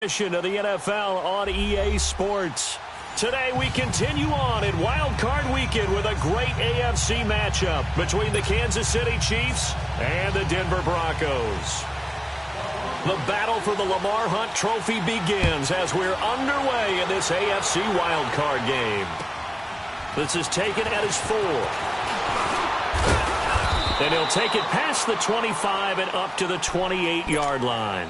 Edition of the NFL on EA Sports. Today we continue on in Wild Card Weekend with a great AFC matchup between the Kansas City Chiefs and the Denver Broncos. The battle for the Lamar Hunt Trophy begins as we're underway in this AFC Wild Card game. This is taken at his 4. And he'll take it past the 25 and up to the 28-yard line.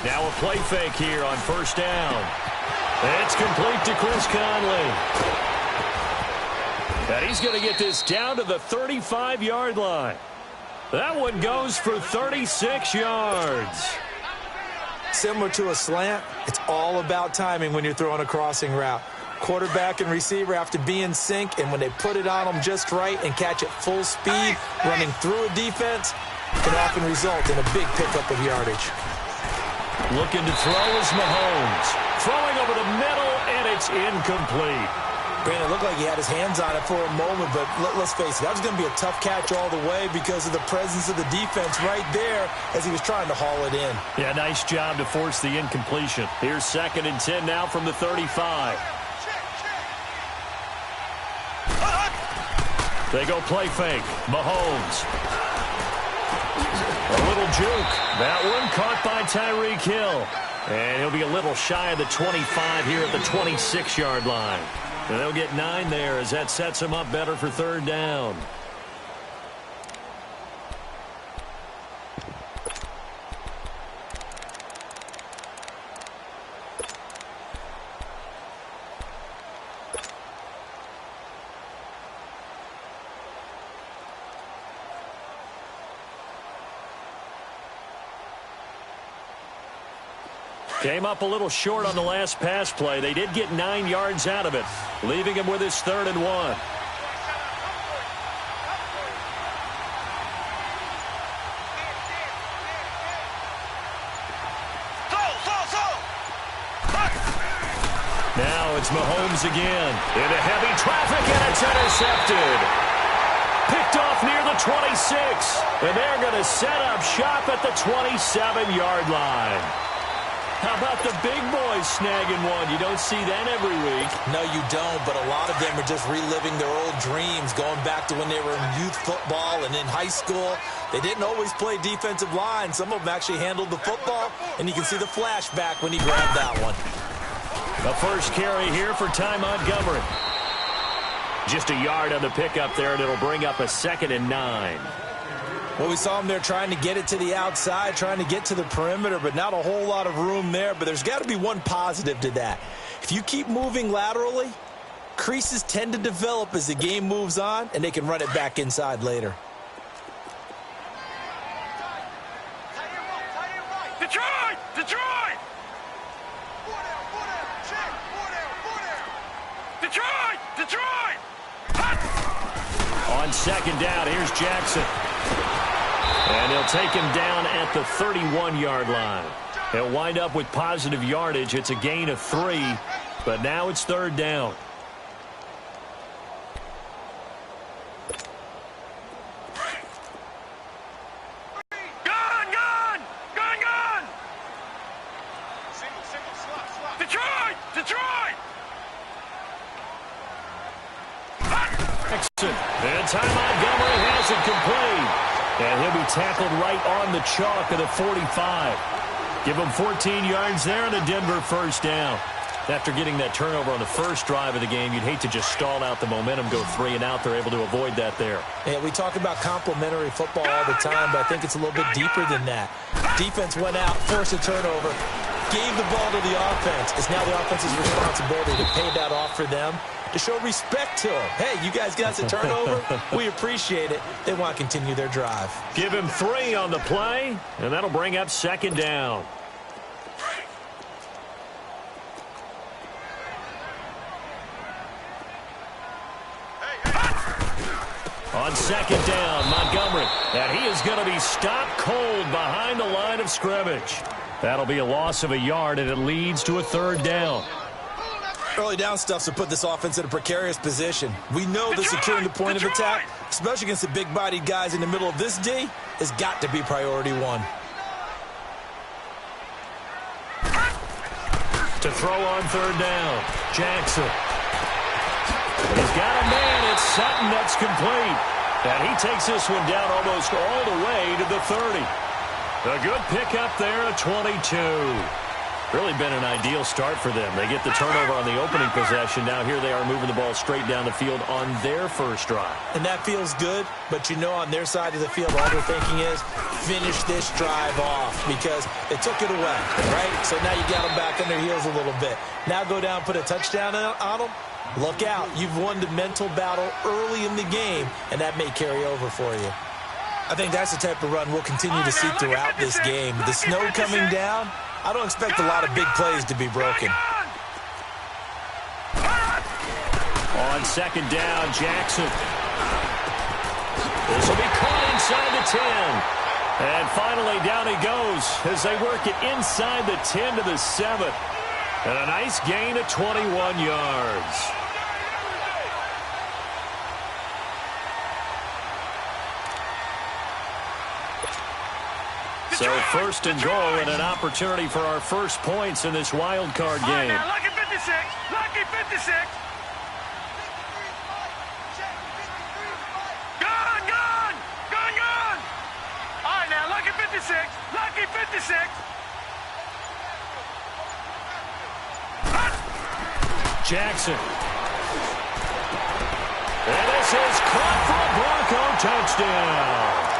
Now a play fake here on first down. It's complete to Chris Conley. And he's going to get this down to the 35-yard line. That one goes for 36 yards. Similar to a slant, it's all about timing when you're throwing a crossing route. Quarterback and receiver have to be in sync, and when they put it on them just right and catch it full speed, running through a defense, can often result in a big pickup of yardage. Looking to throw is Mahomes. Throwing over the middle, and it's incomplete. Brandon, it looked like he had his hands on it for a moment, but let's face it, that was going to be a tough catch all the way because of the presence of the defense right there as he was trying to haul it in. Yeah, nice job to force the incompletion. Here's 2nd and 10 now from the 35. They go play fake. Mahomes. A little juke. That one caught by Tyreek Hill. And he'll be a little shy of the 25 here at the 26-yard line. And they'll get 9 there as that sets him up better for 3rd down. Came up a little short on the last pass play. They did get 9 yards out of it, leaving him with his 3rd and 1. Now it's Mahomes again. Into heavy traffic, and it's intercepted. Picked off near the 26. And they're going to set up shop at the 27-yard line. How about the big boys snagging one? You don't see that every week. No, you don't, but a lot of them are just reliving their old dreams, going back to when they were in youth football and in high school. They didn't always play defensive line. Some of them actually handled the football, and you can see the flashback when he grabbed that one. The first carry here for Ty Montgomery. Just a yard on the pickup there, and it'll bring up a 2nd and 9. Well, we saw him there trying to get it to the outside, trying to get to the perimeter, but not a whole lot of room there. But there's got to be one positive to that. If you keep moving laterally, creases tend to develop as the game moves on, and they can run it back inside later. Detroit! Detroit! Detroit! Detroit! On 2nd down, here's Jackson. And he'll take him down at the 31-yard line. He'll wind up with positive yardage. It's a gain of 3, but now it's 3rd down. Gun! Single, Detroit! Detroit! And Ty Montgomery has it complete. And he'll be tackled right on the chalk of the 45. Give him 14 yards there and a Denver 1st down. After getting that turnover on the first drive of the game, you'd hate to just stall out the momentum, go 3 and out. They're able to avoid that there. Yeah, we talk about complementary football all the time, but I think it's a little bit deeper than that. Defense went out, forced a turnover. gave the ball to the offense. It's now the offense's responsibility to pay that off for them, to show respect to them. Hey, you guys got us a turnover. We appreciate it. They want to continue their drive. Give him 3 on the play, and that'll bring up 2nd down. On 2nd down, Montgomery. And he is going to be stopped cold behind the line of scrimmage. That'll be a loss of a yard, and it leads to a 3rd down. Early down stuffs will put this offense in a precarious position. We know that securing the point of attack, especially against the big-bodied guys in the middle of this D, has got to be priority 1. To throw on 3rd down, Jackson. He's got a man. It's Sutton that's complete. And he takes this one down almost all the way to the 30. A good pickup there at 22. Really been an ideal start for them. They get the turnover on the opening possession. Now here they are moving the ball straight down the field on their first drive. And that feels good, but you know on their side of the field, all they're thinking is finish this drive off because they took it away, right? So now you got them back on their heels a little bit. Now go down, put a touchdown on them. Look out. You've won the mental battle early in the game, and that may carry over for you. I think that's the type of run we'll continue to see throughout this game. With the snow coming down, I don't expect a lot of big plays to be broken. On 2nd down, Jackson. This will be caught inside the 10. And finally, down he goes as they work it inside the 10 to the 7. And a nice gain of 21 yards. So 1st and goal and an opportunity for our first points in this wild card game. Now, lucky 56. Lucky 56. Gone, gone. Gone, gone. All right, now, lucky 56. Lucky 56. Jackson. And this is caught for a Bronco touchdown.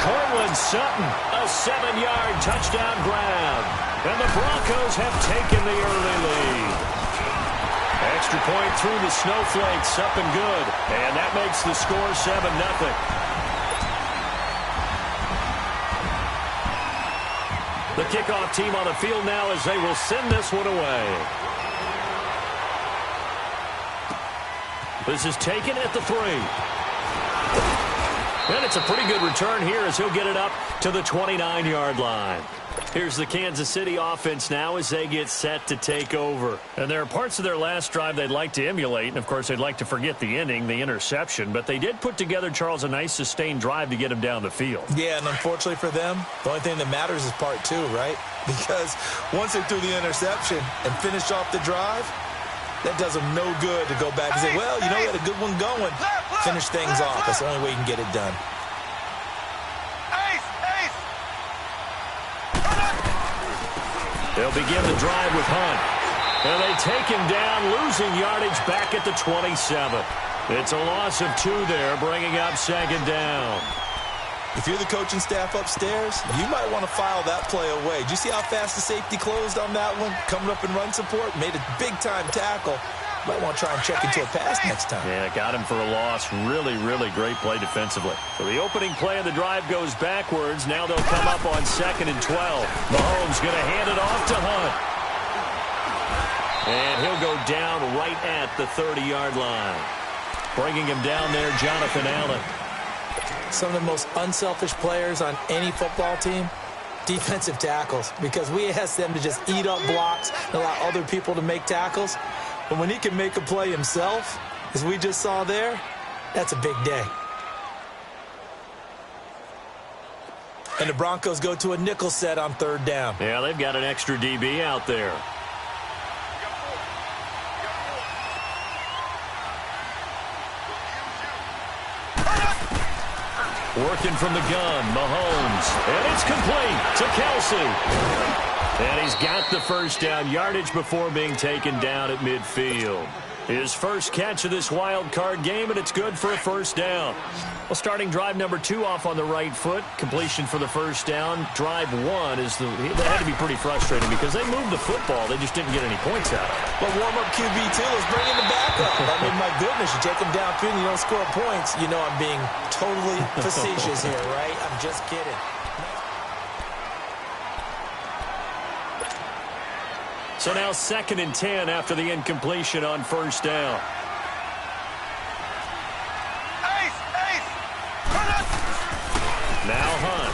Cortland Sutton, a 7-yard touchdown grab. And the Broncos have taken the early lead. Extra point through the snowflakes, up and good. And that makes the score 7-0. The kickoff team on the field now as they will send this one away. This is taken at the 3. And it's a pretty good return here as he'll get it up to the 29-yard line. Here's the Kansas City offense now as they get set to take over. And there are parts of their last drive they'd like to emulate. And, of course, they'd like to forget the ending, the interception. But they did put together, Charles, a nice sustained drive to get him down the field. Yeah, and unfortunately for them, the only thing that matters is part 2, right? Because once they threw the interception and finished off the drive, that does them no good to go back and say, well, you know, we had a good one going. Finish things off. That's the only way you can get it done. They'll begin the drive with Hunt. And they take him down, losing yardage back at the 27. It's a loss of 2 there, bringing up 2nd down. If you're the coaching staff upstairs, you might want to file that play away. Did you see how fast the safety closed on that one? Coming up in run support, made a big-time tackle. Might want to try and check into a pass next time. Yeah, got him for a loss. Really, really great play defensively. So the opening play of the drive goes backwards. Now they'll come up on 2nd and 12. Mahomes going to hand it off to Hunt. And he'll go down right at the 30-yard line. Bringing him down there, Jonathan Allen. Some of the most unselfish players on any football team, defensive tackles, because we ask them to just eat up blocks and allow other people to make tackles. But when he can make a play himself, as we just saw there, that's a big day. And the Broncos go to a nickel set on 3rd down. Yeah, they've got an extra DB out there. Working from the gun, Mahomes. And it's complete to Kelsey. And he's got the first down, yardage before being taken down at midfield. His first catch of this wild card game, and it's good for a first down. Well, starting drive number 2 off on the right foot. Completion for the first down. Drive 1 is they had to be pretty frustrating because they moved the football. They just didn't get any points out of it. But warm-up QB2 is bringing the backup. I mean, my goodness, you take him downfield and you don't score points. You know I'm being totally facetious here, right? I'm just kidding. So now 2nd and 10 after the incompletion on first down. Now Hunt.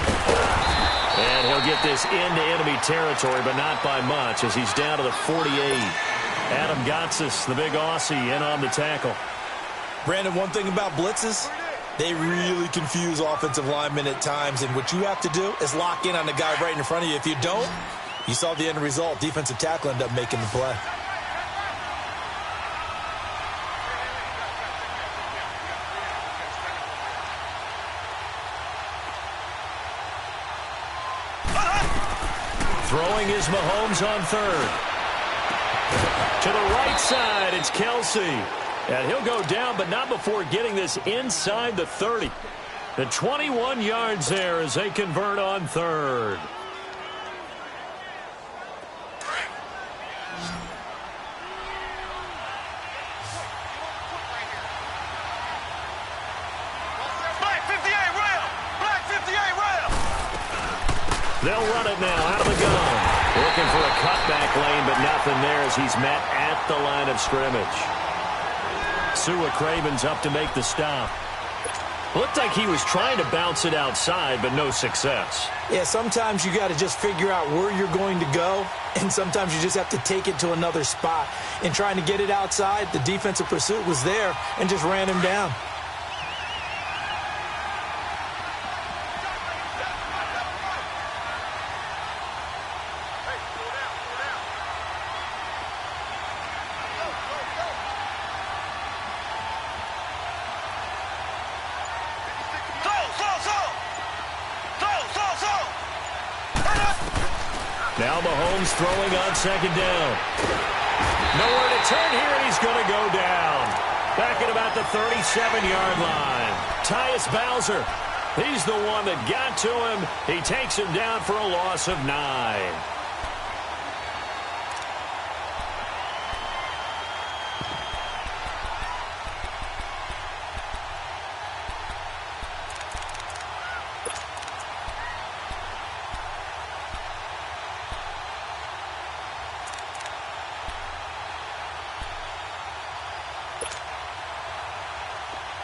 And he'll get this into enemy territory, but not by much as he's down to the 48. Adam Gotsis, the big Aussie, in on the tackle. Brandon, one thing about blitzes, they really confuse offensive linemen at times, and what you have to do is lock in on the guy right in front of you. If you don't, you saw the end result. Defensive tackle ended up making the play. Throwing is Mahomes on 3rd. To the right side, it's Kelsey. And he'll go down, but not before getting this inside the 30. The 21 yards there as they convert on 3rd. They'll run it now out of the gun. Looking for a cutback lane, but nothing there as he's met at the line of scrimmage. Sua Craven's up to make the stop. Looked like he was trying to bounce it outside, but no success. Yeah, sometimes you got to just figure out where you're going to go, and sometimes you just have to take it to another spot. In trying to get it outside, the defensive pursuit was there and just ran him down. Now Mahomes throwing on 2nd down. Nowhere to turn here, and he's going to go down. Back at about the 37-yard line. Tyus Bowser, he's the one that got to him. He takes him down for a loss of 9.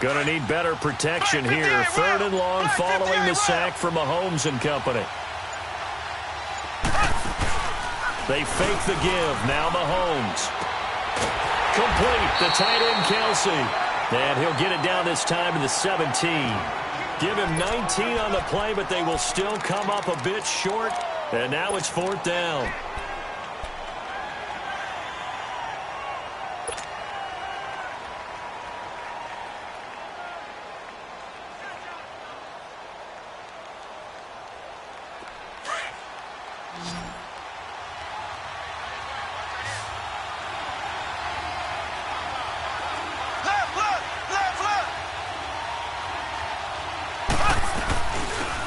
Going to need better protection here. 3rd and long following the sack from Mahomes and company. They fake the give. Now Mahomes. Complete. The tight end Kelsey. And he'll get it down this time to the 17. Give him 19 on the play, but they will still come up a bit short. And now it's 4th down.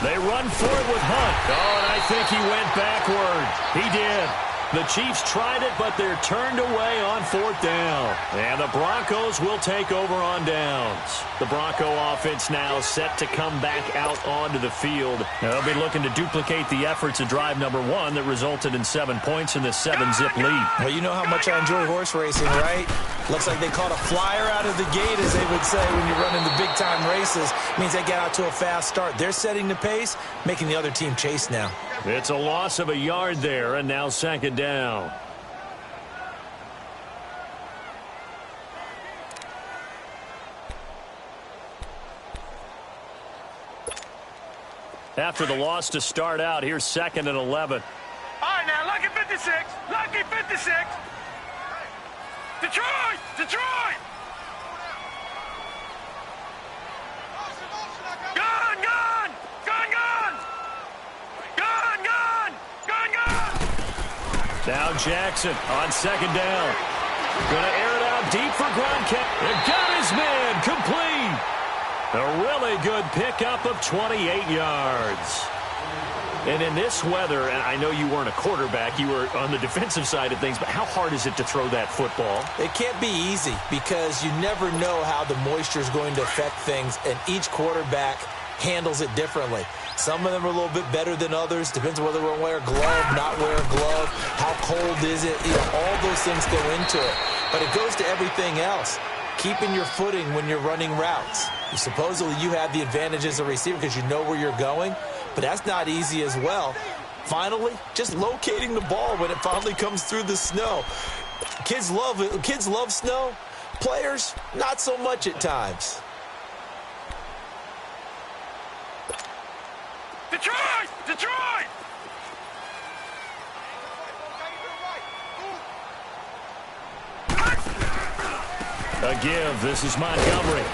They run for it with Hunt. Oh, and I think he went backward. He did. The Chiefs tried it, but they're turned away on 4th down. And the Broncos will take over on downs. The Bronco offense now set to come back out onto the field. They'll be looking to duplicate the efforts of drive number 1 that resulted in 7 points in this 7-zip lead. Well, you know how much I enjoy horse racing, right? Looks like they caught a flyer out of the gate, as they would say when you're running the big-time races. Means they get out to a fast start. They're setting the pace, making the other team chase now. It's a loss of a yard there, and now 2nd down. After the loss to start out, here's 2nd and 11. All right, now, lucky 56. Lucky 56. Detroit! Detroit! Gun, gun! Gun, gun! Gun, gun! Gun, gun! Now Jackson on 2nd down. Going to air it out out deep for Gronkowski. It got his man complete. A really good pickup of 28 yards. And in this weather, and I know you weren't a quarterback, you were on the defensive side of things, but how hard is it to throw that football? It can't be easy because you never know how the moisture is going to affect things, and each quarterback handles it differently. Some of them are a little bit better than others. Depends on whether we're going to wear a glove, not wear a glove, how cold is it. All those things go into it. But it goes to everything else. Keeping your footing when you're running routes. Supposedly you have the advantage as a receiver because you know where you're going, but that's not easy as well. Finally, just locating the ball when it finally comes through the snow. Kids love it. Kids love snow. Players, not so much at times. Detroit! Detroit! A give. This is Montgomery.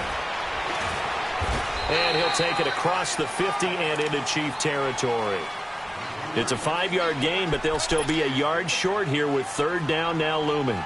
And he'll take it across the 50 and into Chief territory. It's a 5-yard gain, but they'll still be a yard short here with third down now looming.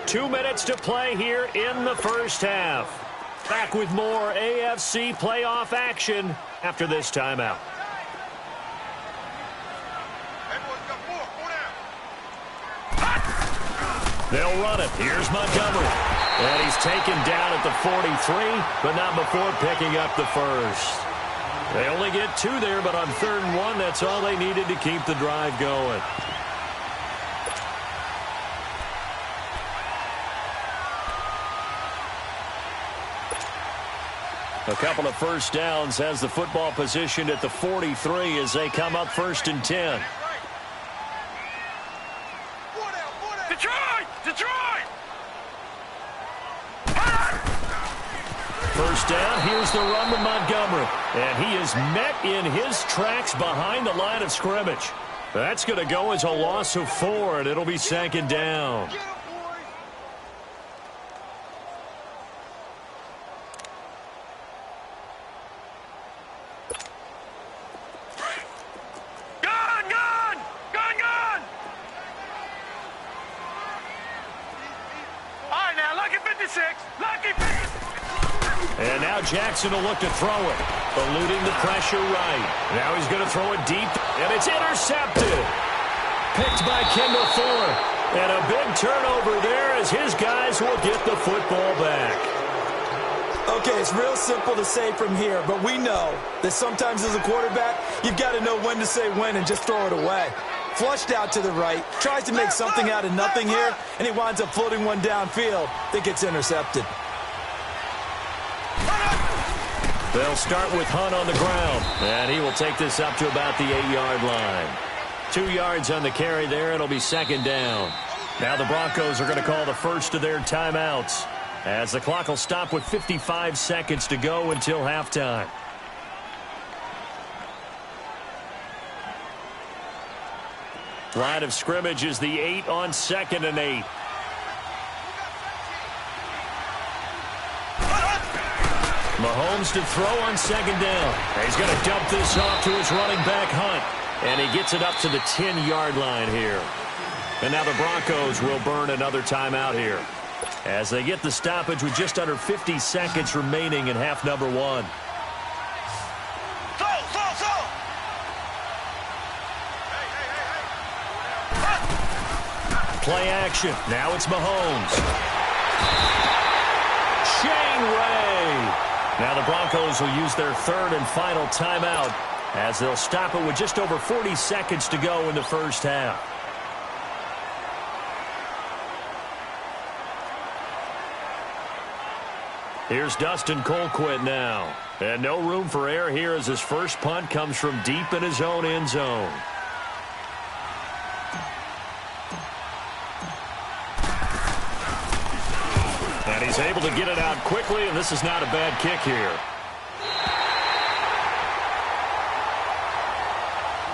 Two minutes to play here in the first half. Back with more AFC playoff action after this timeout. They'll run it. Here's Montgomery. And he's taken down at the 43, but not before picking up the first. They only get 2 there, but on 3rd and 1, that's all they needed to keep the drive going. A couple of first downs has the football positioned at the 43 as they come up 1st and 10. Detroit! Detroit! First down, here's the run with Montgomery. And he is met in his tracks behind the line of scrimmage. That's going to go as a loss of 4, and it'll be 2nd down. And now Jackson will look to throw it. Eluding the pressure right. Now he's going to throw it deep, and it's intercepted. Picked by Kendall Fuller. And a big turnover there as his guys will get the football back. Okay, it's real simple to say from here, but we know that sometimes as a quarterback, you've got to know when to say when and just throw it away. Flushed out to the right, tries to make something out of nothing here, and he winds up floating one downfield that gets intercepted. They'll start with Hunt on the ground, and he will take this up to about the 8-yard line. 2 yards on the carry there. It'll be 2nd down. Now the Broncos are going to call the first of their timeouts as the clock will stop with 55 seconds to go until halftime. Line of scrimmage is the 8 on 2nd and 8. Mahomes to throw on 2nd down. He's going to dump this off to his running back, Hunt. And he gets it up to the 10-yard line here. And now the Broncos will burn another timeout here as they get the stoppage with just under 50 seconds remaining in half number 1. Play action. Now it's Mahomes. Shane Ray. Now the Broncos will use their 3rd and final timeout as they'll stop it with just over 40 seconds to go in the first half. Here's Dustin Colquitt now. And no room for error here as his first punt comes from deep in his own end zone. And he's able to get it out quickly, and this is not a bad kick here.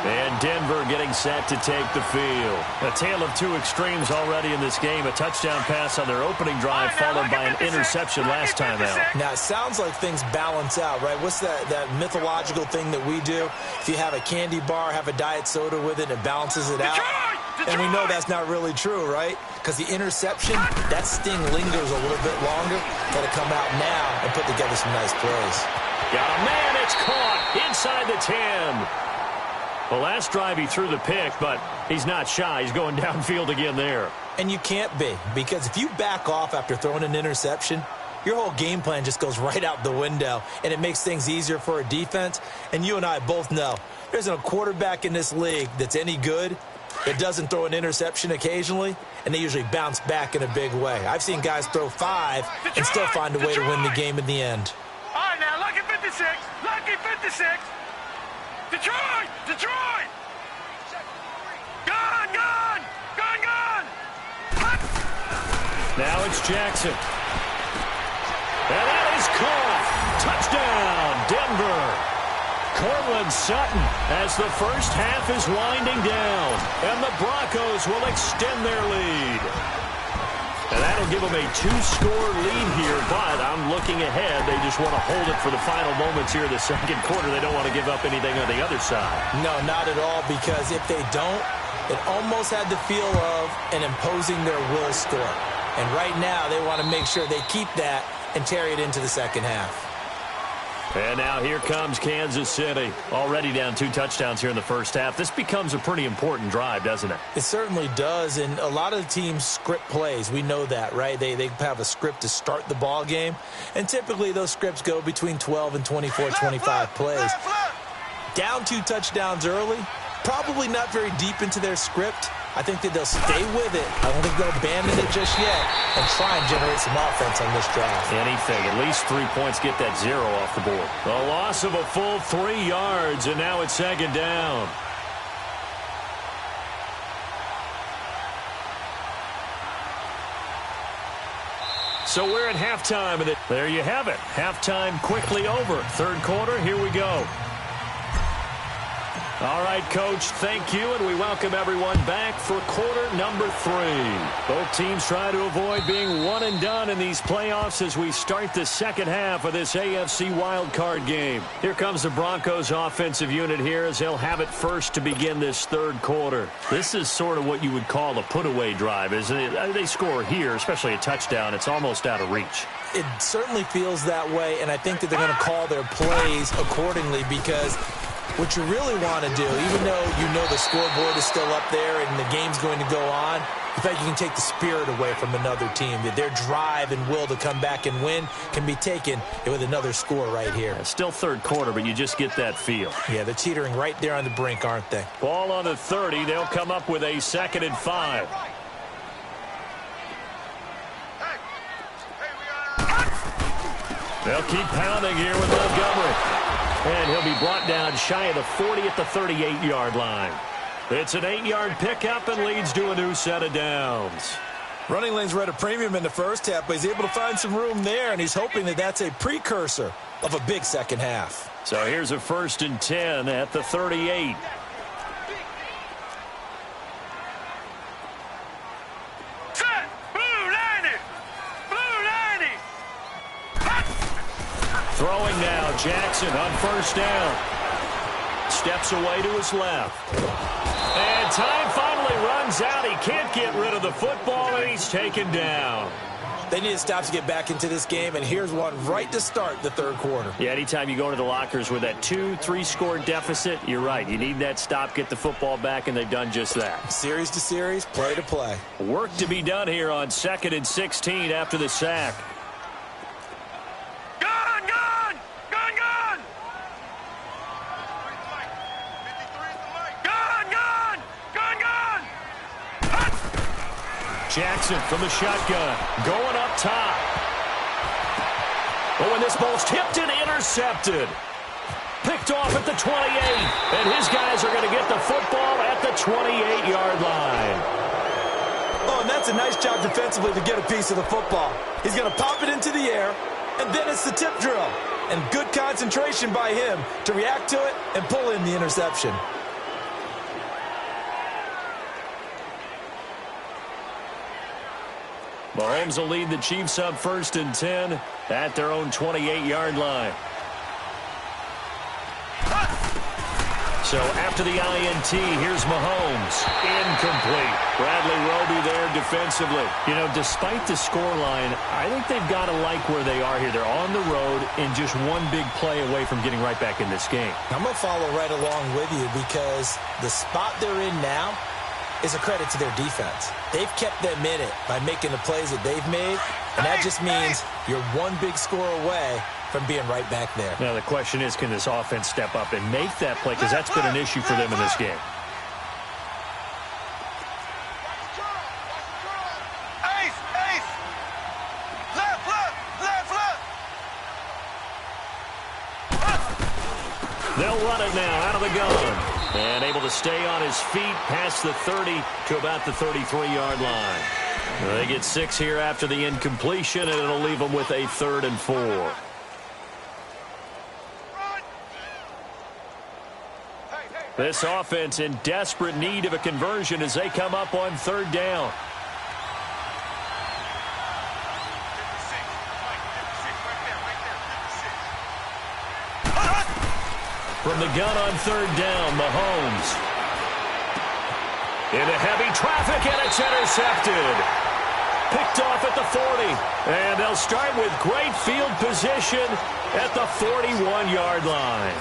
And Denver getting set to take the field. A tale of two extremes already in this game. A touchdown pass on their opening drive, followed by an interception last time out. Now, it sounds like things balance out, right? What's that mythological thing that we do? If you have a candy bar, have a diet soda with it, it balances it out. And we know that's not really true, right? Because the interception, that sting lingers a little bit longer. Got to come out now and put together some nice plays. Got a man, it's caught inside the 10. Well, last drive he threw the pick, but he's not shy. He's going downfield again there. And you can't be, because if you back off after throwing an interception, your whole game plan just goes right out the window, and it makes things easier for a defense. And you and I both know there isn't a quarterback in this league that's any good that doesn't throw an interception occasionally, and they usually bounce back in a big way. I've seen guys throw 5 and still find a way to win the game in the end. All right, now, lucky 56. Lucky 56. Detroit! Detroit! Gone! Gone! Gone! Gone! Now it's Jackson. And that is caught. Touchdown, Denver. Cortland Sutton as the first half is winding down. And the Broncos will extend their lead. And that'll give them a 2-score lead here, but I'm looking ahead. They just want to hold it for the final moments here in the second quarter. They don't want to give up anything on the other side. No, not at all, because if they don't, it almost had the feel of an imposing their will score. And right now, they want to make sure they keep that and carry it into the second half. And now here comes Kansas City. Already down 2 touchdowns here in the first half. This becomes a pretty important drive, doesn't it? It certainly does, and a lot of the teams script plays. We know that, right? They have a script to start the ball game, and typically those scripts go between 12 and 24, 25 plays. Down 2 touchdowns early, probably not very deep into their script. I think that they'll stay with it. I don't think they'll abandon it just yet and try and generate some offense on this drive. Anything. At least 3 points, get that 0 off the board. A loss of a full 3 yards, and now it's second down. So we're at halftime. And there you have it. Halftime quickly over. Third quarter, here we go. All right, Coach, thank you, and we welcome everyone back for quarter number 3. Both teams try to avoid being one and done in these playoffs as we start the second half of this AFC wildcard game. Here comes the Broncos offensive unit here as they'll have it first to begin this third quarter. This is sort of what you would call a put-away drive, isn't it? They score here, especially a touchdown. It's almost out of reach. It certainly feels that way, and I think that they're going to call their plays accordingly, because what you really want to do, even though you know the scoreboard is still up there and the game's going to go on, in fact, you can take the spirit away from another team. That their drive and will to come back and win can be taken with another score right here. It's still third quarter, but you just get that feel. Yeah, they're teetering right there on the brink, aren't they? Ball on the 30. They'll come up with a 2nd and 5. They'll keep pounding here with Montgomery. And he'll be brought down shy of the 40 at the 38-yard line. It's an 8-yard pickup and leads to a new set of downs. Running lanes were at a premium in the first half, but he's able to find some room there, and he's hoping that that's a precursor of a big second half. So here's a 1st and 10 at the 38. Throwing now, Jackson on 1st down. Steps away to his left. And time finally runs out. He can't get rid of the football, and he's taken down. They need to stop to get back into this game, and here's one right to start the third quarter. Yeah, anytime you go into the lockers with that 2-3 score deficit, you're right. You need that stop, get the football back, and they've done just that. Series to series, play to play. Work to be done here on 2nd and 16 after the sack. Jackson from the shotgun, going up top. Oh, and this ball's tipped and intercepted. Picked off at the 28, and his guys are going to get the football at the 28-yard line. Oh, and that's a nice job defensively to get a piece of the football. He's going to pop it into the air, and then it's the tip drill. And good concentration by him to react to it and pull in the interception. Mahomes will lead the Chiefs up 1st and 10 at their own 28-yard line. So after the INT, here's Mahomes. Incomplete. Bradley Roby there defensively. You know, despite the scoreline, I think they've got to like where they are here. They're on the road and just one big play away from getting right back in this game. I'm going to follow right along with you because the spot they're in now is a credit to their defense. They've kept them in it by making the plays that they've made, and that just means you're one big score away from being right back there. Now, the question is, can this offense step up and make that play? Because that's been an issue for them in this game. Ace, ace. Left, left, left, left. They'll run it now out of the gun. And able to stay on his feet past the 30 to about the 33-yard line. They get 6 here after the incompletion, and it'll leave them with a 3rd and 4. This offense in desperate need of a conversion as they come up on 3rd down. From the gun on 3rd down, Mahomes. Into heavy traffic, and it's intercepted. Picked off at the 40. And they'll start with great field position at the 41-yard line.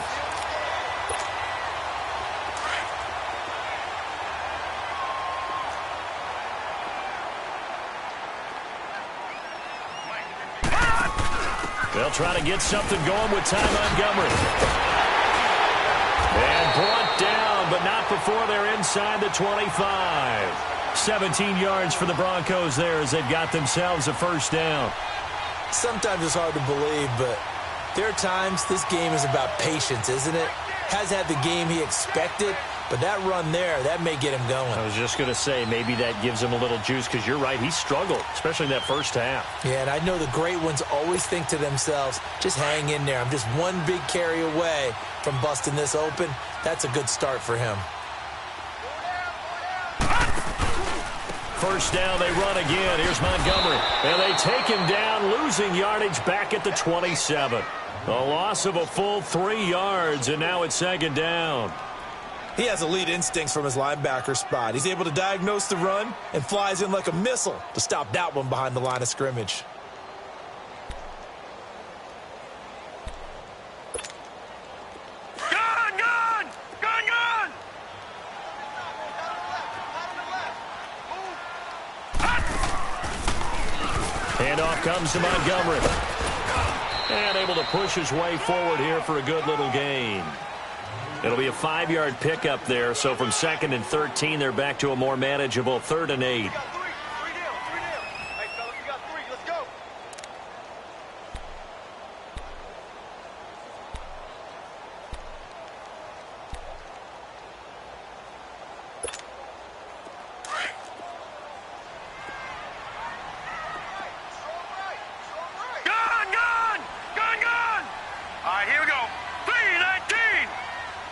They'll try to get something going with Ty Montgomery. And brought down, but not before they're inside the 25. 17 yards for the Broncos there as they've got themselves a 1st down. Sometimes it's hard to believe, but there are times this game is about patience, isn't it? Has had the game he expected, but that run there, that may get him going. I was just going to say, maybe that gives him a little juice because you're right, he struggled, especially in that 1st half. Yeah, and I know the great ones always think to themselves, just hang in there. I'm just one big carry away from busting this open. That's a good start for him. 1st down, they run again. Here's Montgomery. And they take him down, losing yardage back at the 27. A loss of a full 3 yards, and now it's 2nd down. He has elite instincts from his linebacker spot. He's able to diagnose the run and flies in like a missile to stop that one behind the line of scrimmage. Gun, gun, gun, gun. Handoff comes to Montgomery. And able to push his way forward here for a good little gain. It'll be a 5-yard pickup there, so from 2nd and 13, they're back to a more manageable 3rd and 8. Three down. Hey, fellas, we got 3. Let's go. Gun, gun, gun, gun. All right, here we go. 3-19.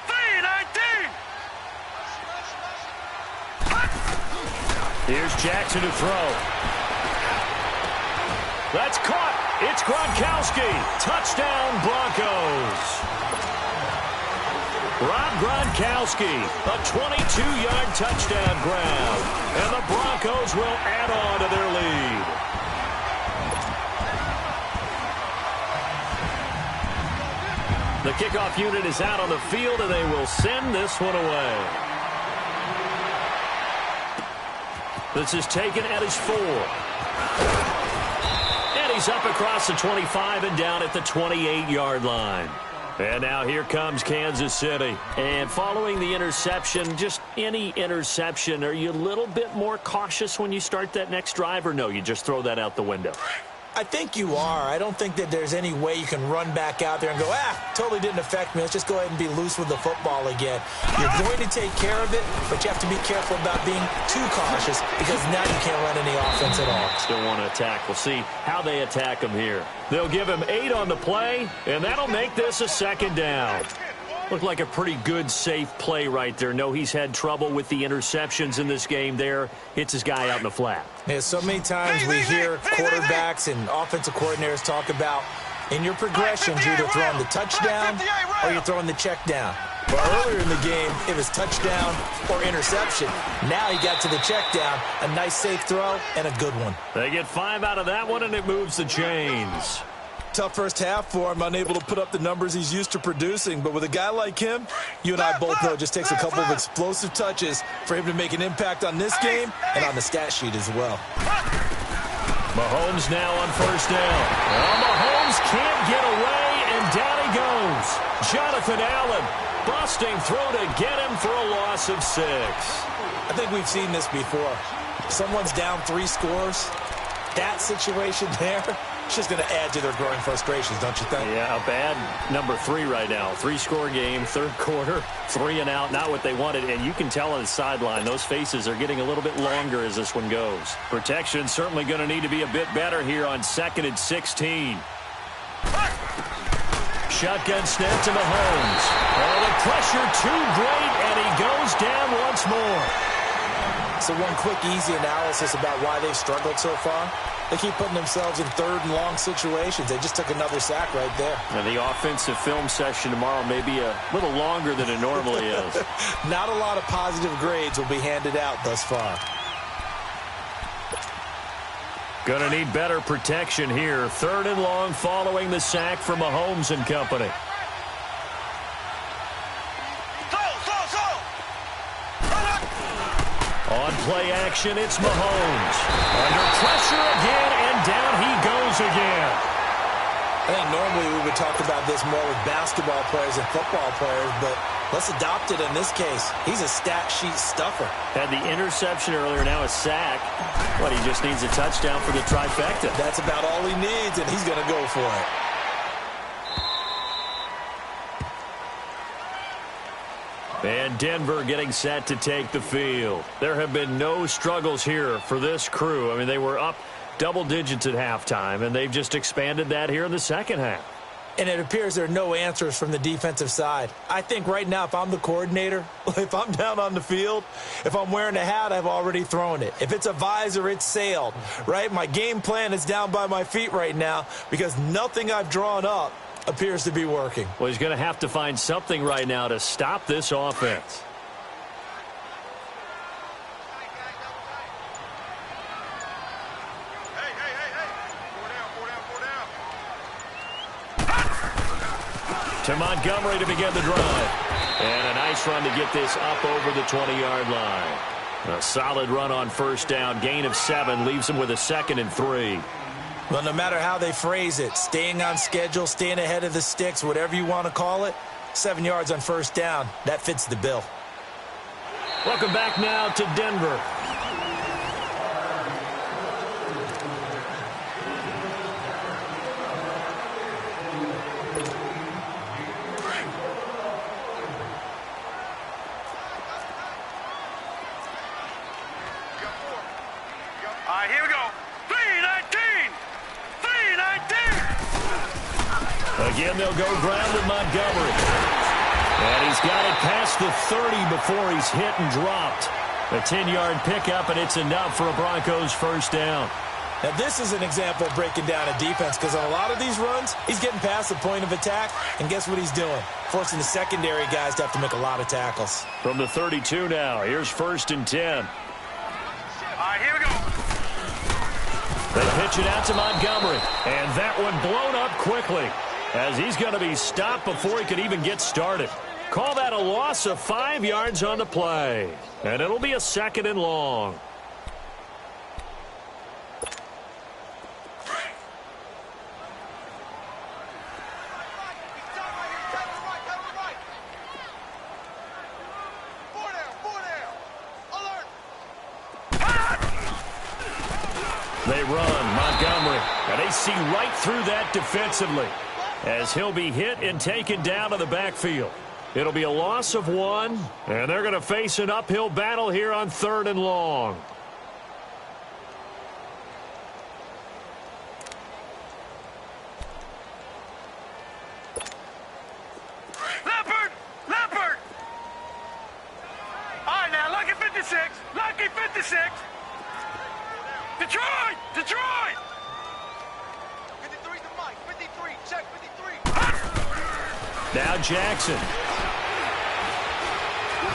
3-19. Here's Jackson to throw. That's caught. It's Gronkowski. Touchdown, Broncos. Rob Gronkowski, a 22-yard touchdown grab. And the Broncos will add on to their lead. The kickoff unit is out on the field, and they will send this one away. This is taken at his 4. And he's up across the 25 and down at the 28-yard line. And now here comes Kansas City. And following the interception, just any interception, are you a little bit more cautious when you start that next drive, or no, you just throw that out the window? I think you are. I don't think that there's any way you can run back out there and go, totally didn't affect me. Let's just go ahead and be loose with the football again. You're going to take care of it, but you have to be careful about being too cautious because now you can't run any offense at all. Still want to attack. We'll see how they attack him here. They'll give him 8 on the play, and that'll make this a 2nd down. Looked like a pretty good, safe play right there. No, he's had trouble with the interceptions in this game there. Hits his guy out in the flat. Yeah, so many times we hear quarterbacks and offensive coordinators talk about in your progressions, you're either throwing the touchdown or you're throwing the check down. But earlier in the game, it was touchdown or interception. Now he got to the check down, a nice safe throw, and a good one. They get 5 out of that one, and it moves the chains. Tough first half for him, unable to put up the numbers he's used to producing. But with a guy like him, you and I both know it just takes a couple of explosive touches for him to make an impact on this game and on the stat sheet as well. Mahomes now on first down. Well, Mahomes can't get away, and down he goes. Jonathan Allen busting through to get him for a loss of 6. I think we've seen this before. Someone's down 3 scores. That situation there, it's just going to add to their growing frustrations, don't you think? Yeah, a bad number 3 right now. 3-score game, third quarter, 3 and out, not what they wanted. And you can tell on the sideline, those faces are getting a little bit longer as this one goes. Protection certainly going to need to be a bit better here on 2nd and 16. Shotgun snap to Mahomes. Oh, the pressure too great, and he goes down once more. So one quick, easy analysis about why they've struggled so far. They keep putting themselves in 3rd and long situations. They just took another sack right there. And the offensive film session tomorrow may be a little longer than it normally is. Not a lot of positive grades will be handed out thus far. Gonna need better protection here. 3rd and long following the sack from Mahomes and company. On play action, it's Mahomes. Under pressure again, and down he goes again. I think normally we would talk about this more with basketball players and football players, but let's adopt it in this case. He's a stat sheet stuffer. Had the interception earlier, now a sack. What, he just needs a touchdown for the trifecta. That's about all he needs, and he's going to go for it. And Denver getting set to take the field. There have been no struggles here for this crew. I mean, they were up double digits at halftime, and they've just expanded that here in the second half. And it appears there are no answers from the defensive side. I think right now, if I'm the coordinator, if I'm down on the field, if I'm wearing a hat, I've already thrown it. If it's a visor, it's sailed, right? My game plan is down by my feet right now because nothing I've drawn up appears to be working. Well, he's going to have to find something right now to stop this offense. To Montgomery to begin the drive. And a nice run to get this up over the 20-yard line. A solid run on first down. Gain of 7 leaves him with a 2nd and 3. Well, no matter how they phrase it, staying on schedule, staying ahead of the sticks, whatever you want to call it, 7 yards on first down, that fits the bill. Welcome back now to Denver. Here we go. 3-19. 3-19. Again, they'll go ground with Montgomery. And he's got it past the 30 before he's hit and dropped. A 10-yard pickup, and it's enough for a Broncos first down. Now, this is an example of breaking down a defense because on a lot of these runs, he's getting past the point of attack, and guess what he's doing? Forcing the secondary guys to have to make a lot of tackles. From the 32 now, here's 1st and 10. Here we go. They pitch it out to Montgomery, and that one blown up quickly as he's going to be stopped before he could even get started. Call that a loss of 5 yards on the play, and it'll be a 2nd and long. They run, Montgomery, and they see right through that defensively as he'll be hit and taken down to the backfield. It'll be a loss of 1, and they're going to face an uphill battle here on 3rd and long. Leopard, Now Jackson.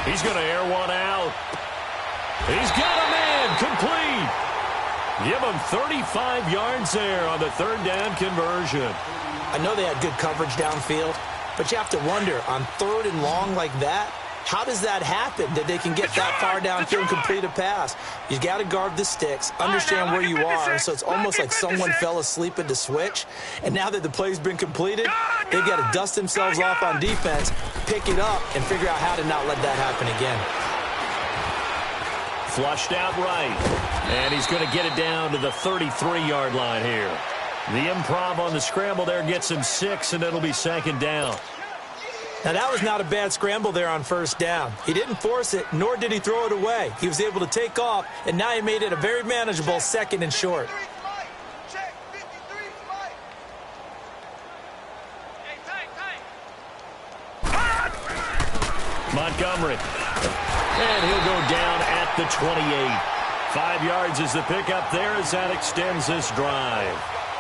He's going to air one out. He's got a man complete. Give him 35 yards there on the third down conversion. I know they had good coverage downfield, but you have to wonder, on third and long like that, how does that happen that they can get that far downfield and complete a pass? You got to guard the sticks, understand where you are, so it's almost like someone fell asleep at the switch, and now that the play's been completed, they've got to dust themselves off on defense, pick it up, and figure out how to not let that happen again. Flushed out right, and he's going to get it down to the 33-yard line here. The improv on the scramble there gets him 6, and it'll be second down. Now, that was not a bad scramble there on first down. He didn't force it, nor did he throw it away. He was able to take off, and now he made it a very manageable second and short. Montgomery. And he'll go down at the 28. 5 yards is the pickup there as that extends this drive.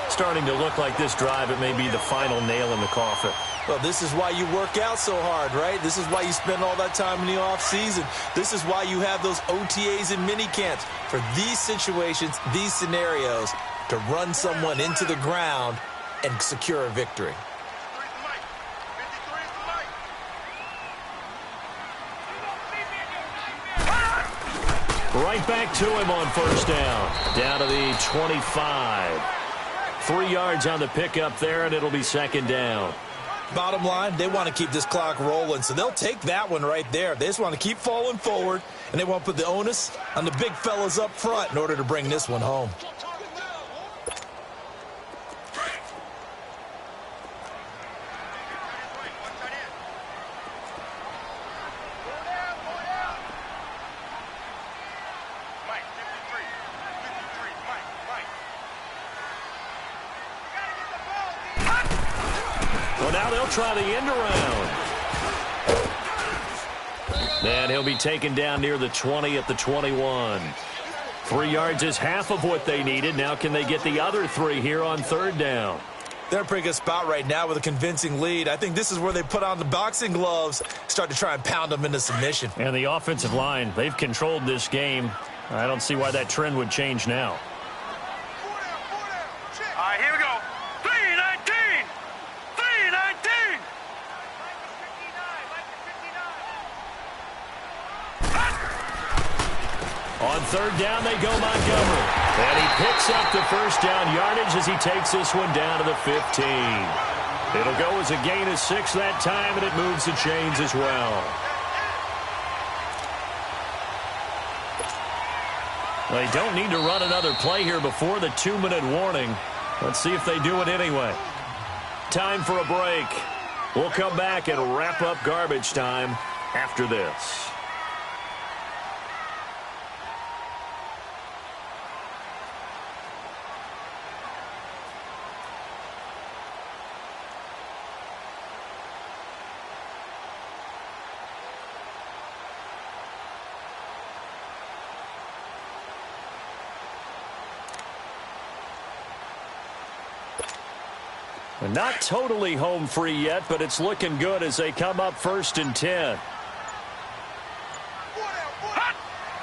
Starting to look like this drive, it may be the final nail in the coffin. Well, this is why you work out so hard, right? This is why you spend all that time in the offseason. This is why you have those OTAs and mini camps. For these situations, these scenarios, to run someone into the ground and secure a victory. Right back to him on first down. Down to the 25. 3 yards on the pickup there, and it'll be second down. Bottom line, they want to keep this clock rolling, so they'll take that one right there. They just want to keep falling forward, and they want to put the onus on the big fellas up front in order to bring this one home. Try the end around. And he'll be taken down near the 20 at the 21. 3 yards is half of what they needed. Now can they get the other 3 here on third down? They're in a pretty good spot right now with a convincing lead. I think this is where they put on the boxing gloves, start to try and pound them into submission. And the offensive line, they've controlled this game. I don't see why that trend would change now. All right, here we go. 3-19. 3-19. On third down, they go Montgomery. And he picks up the first down yardage as he takes this one down to the 15. It'll go as a gain of 6 that time, and it moves the chains as well. They don't need to run another play here before the 2-minute warning. Let's see if they do it anyway. Time for a break. We'll come back and wrap up garbage time after this. Not totally home free yet, but it's looking good as they come up 1st and 10.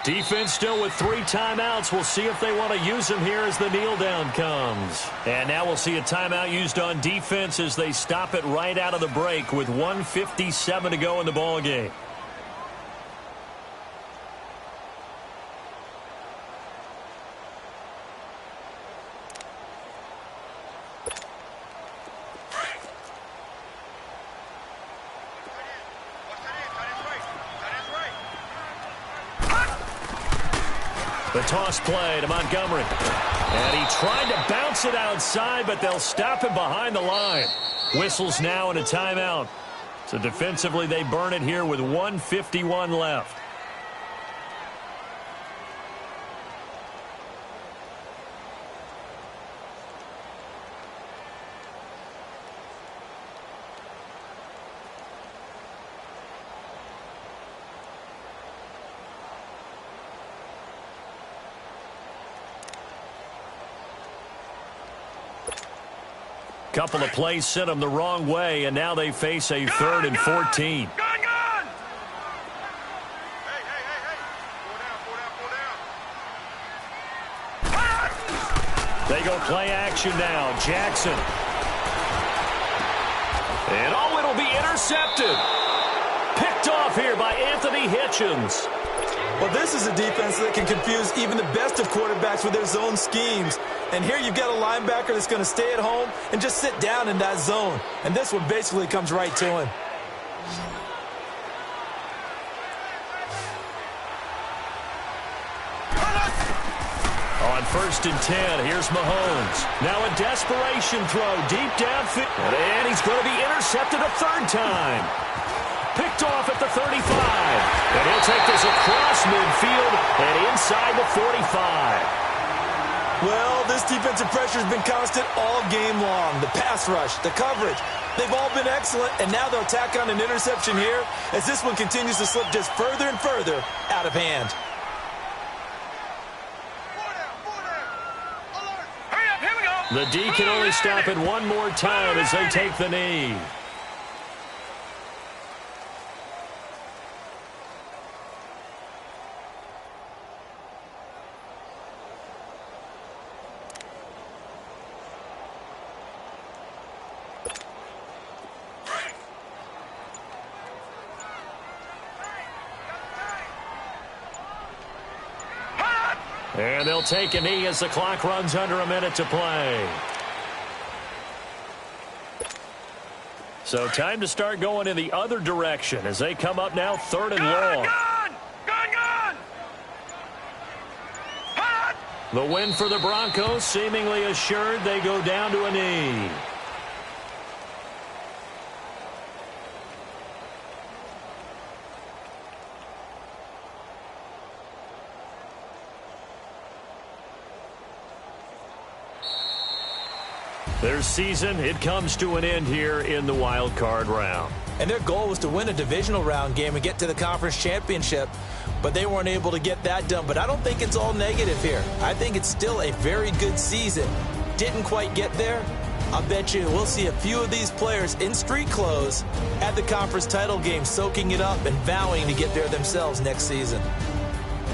Defense still with 3 timeouts. We'll see if they want to use them here as the kneel down comes. And now we'll see a timeout used on defense as they stop it right out of the break with 1:57 to go in the ballgame. The toss play to Montgomery. And he tried to bounce it outside, but they'll stop him behind the line. Whistles now and a timeout. So defensively, they burn it here with 1:51 left. Couple of plays sent them the wrong way, and now they face a 3rd and 14. Gun! They go play action now. Jackson. And it'll be intercepted. Picked off here by Anthony Hitchens. Well, this is a defense that can confuse even the best of quarterbacks with their zone schemes. And here you've got a linebacker that's going to stay at home and just sit down in that zone. And this one basically comes right to him. On 1st and 10, here's Mahomes. Now a desperation throw deep downfield. And he's going to be intercepted a 3rd time. Picked off at the 35. And he'll take this across midfield and inside the 45. Well, this defensive pressure has been constant all game long. The pass rush, the coverage, they've all been excellent. And now they'll tack on an interception here as this one continues to slip just further and further out of hand. The D can only stop it one more time as they take the knee. And they'll take a knee as the clock runs under a minute to play. So time to start going in the other direction as they come up now 3rd and long. Gun! The win for the Broncos seemingly assured. They go down to a knee. Their season, it comes to an end here in the wild card round. And their goal was to win a divisional round game and get to the conference championship, but they weren't able to get that done. But I don't think it's all negative here. I think it's still a very good season. Didn't quite get there. I bet you we'll see a few of these players in street clothes at the conference title game, soaking it up and vowing to get there themselves next season.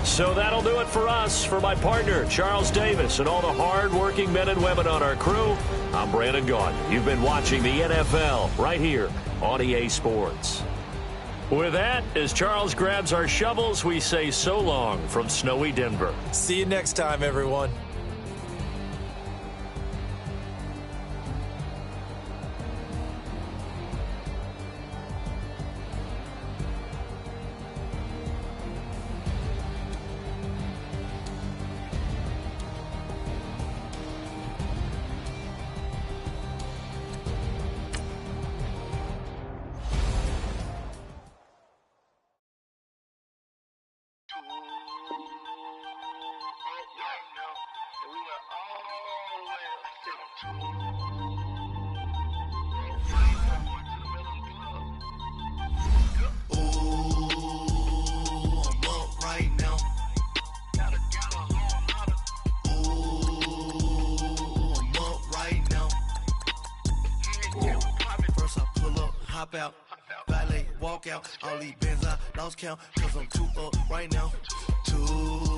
So that'll do it for us. For my partner, Charles Davis, and all the hard-working men and women on our crew, I'm Brandon Gaudin. You've been watching the NFL right here on EA Sports. With that, as Charles grabs our shovels, we say so long from snowy Denver. See you next time, everyone. Out, valet, walk out, all these bands I lost count, cause I'm too up right now, too